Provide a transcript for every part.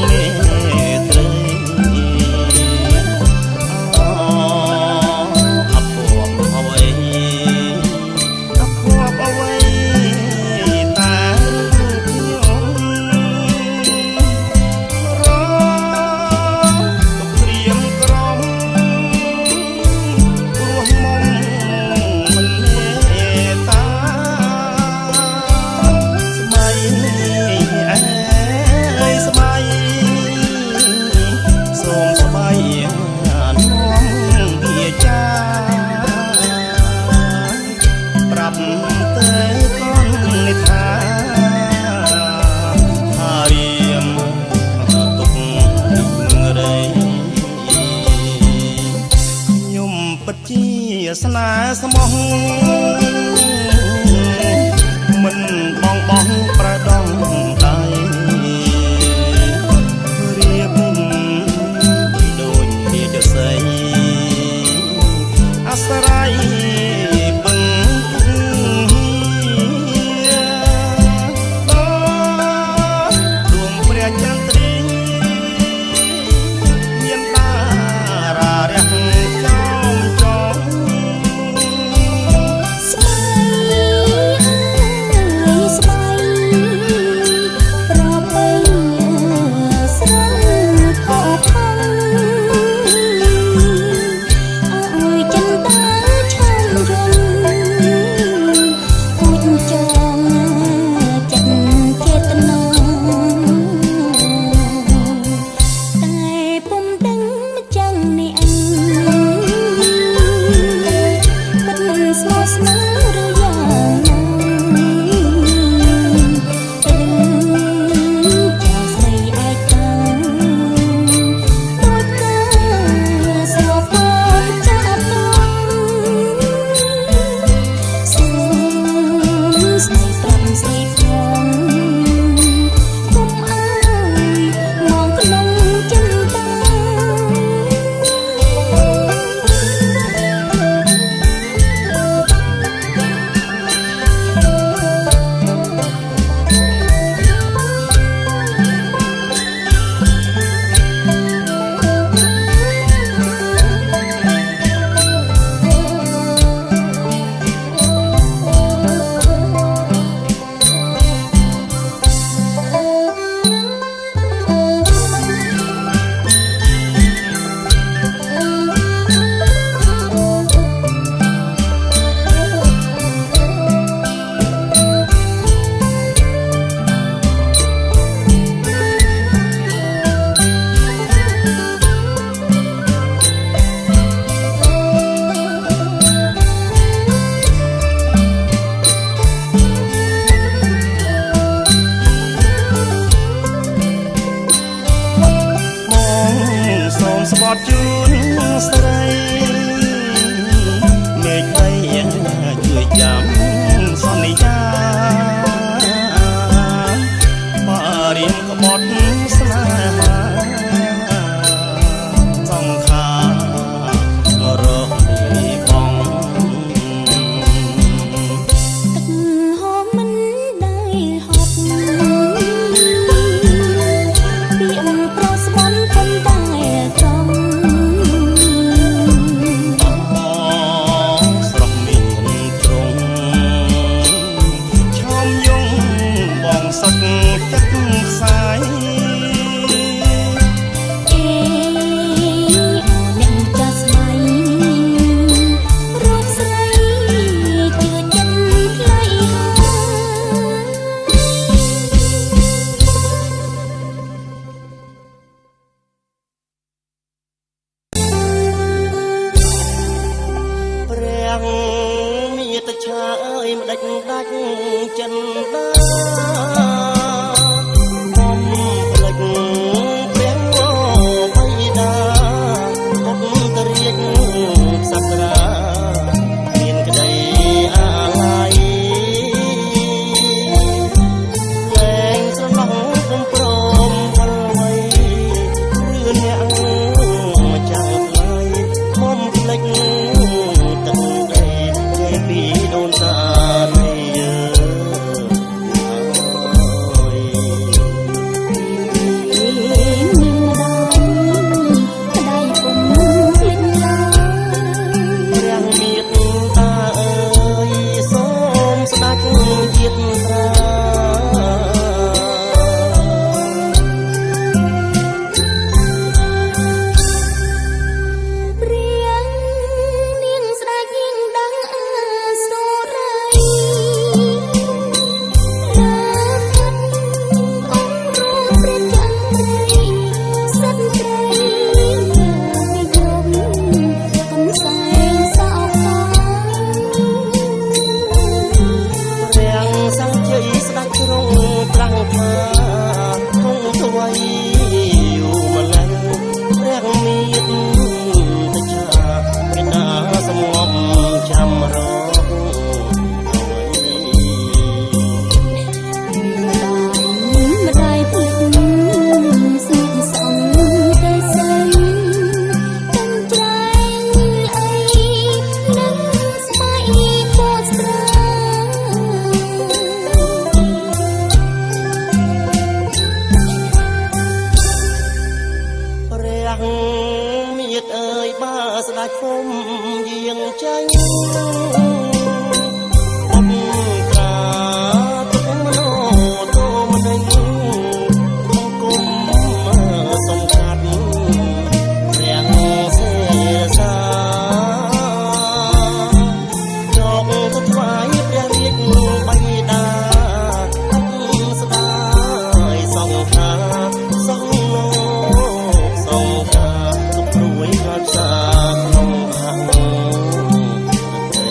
មេត្រីអភ័ព្វអ្វីតាខ្ញុំរទុកព្រៀមក្រំព្រោះមុំមិនមេតាស្មៃអើយស្មៃសូមស្មៃនាំវាចាប្រាប់ទៅកូននេះថារៀមទុករៃខ្ញុំពិតជាស្នេហ៍ស្មោះមិនបងប្រដងដៃរៀបដូចជាចស័យអាស្រ័យពឹងដួងព្រះចន្ទ្រីមានតារារះចោមចោមស្មៃអើយស្មៃប្របីស្រស់ផោផង់អើយចិនតាឆាំយំគួចចងចិត្តចេតនាតែពុំដឹងម្ចាំងនេះអញមិនស្មោះស្ម័គ្រឬយ៉ាងណាពេលចាស់ស្រីឯកាដូចកាស្លាប់ពោលចាក់តងសូមស្នេហ៍ប្រាប់ស្រីផងគុំអើយមកក្នុងចិនតា ស្ ប្រាក់មៀតអើយបើស្ដេចគុំយាងចេញអត់ត្រាទុកមโนតោមនិញគុំសំខាត់រាំងសេសាចកទៅថ្វាយព្រះរាជបិតាអត់ស្ដាយសង្ខាសង្ឃសង្ខាទុកព្រួយដល់ផ្សារក្នុងខាងត្រី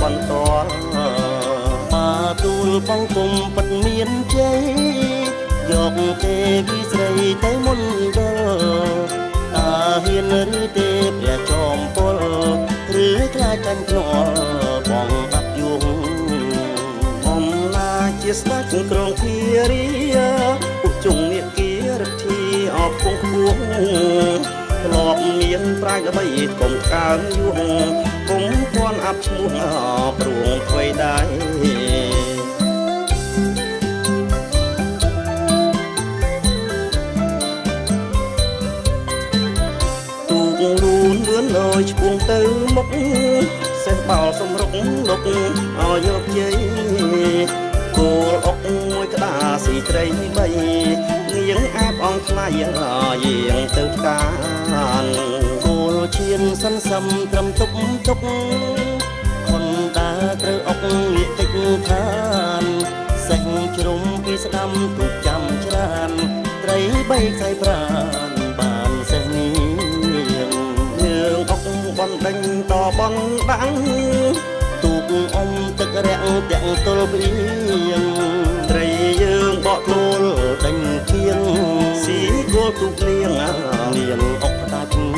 បន្តបាទូលបងគុំពិតមានជ័យយកទេវីស្រីទៅមុនដល់តាហ៊ានឬទេព្រះចំពលឬខ្លាចចាញ់ភ្នាល់បងអាប់យងអំណាចជាស្ដេចគ្រងធារាពុជុងនាគីរទ្ធីអបគង់ខ្ពស់ធ្លាប់មានប្រាជ្ញល្បីកុំកើងយួងកុំគន់អាប់ឈ្មោះព្រួងអ្វីដែរលូនលឿនលយឈ្មោះទៅមុខសេះបោលសំរុកលុកឲ្យយកជ័យគោលអុកមួយក្តារស៊ីត្រីបីនាងអាបអងថ្លៃយាងទៅកានគោលឈៀនសិនសំត្រឹមទុកខុនតាត្រូវអុកងាកតិចឋានសេះជ្រុំពីស្ដាំទុកចាំច្រើនត្រីបីខ្សែប្រានបានសេះនេះបណ្ដេញតបណ្ដាំងទូកអុំទឹករាក់ទាំងទល់ព្រៀងត្រីយើងបកទួលដេញគៀងស៊ីគោលទូកលៀងអុកដាច់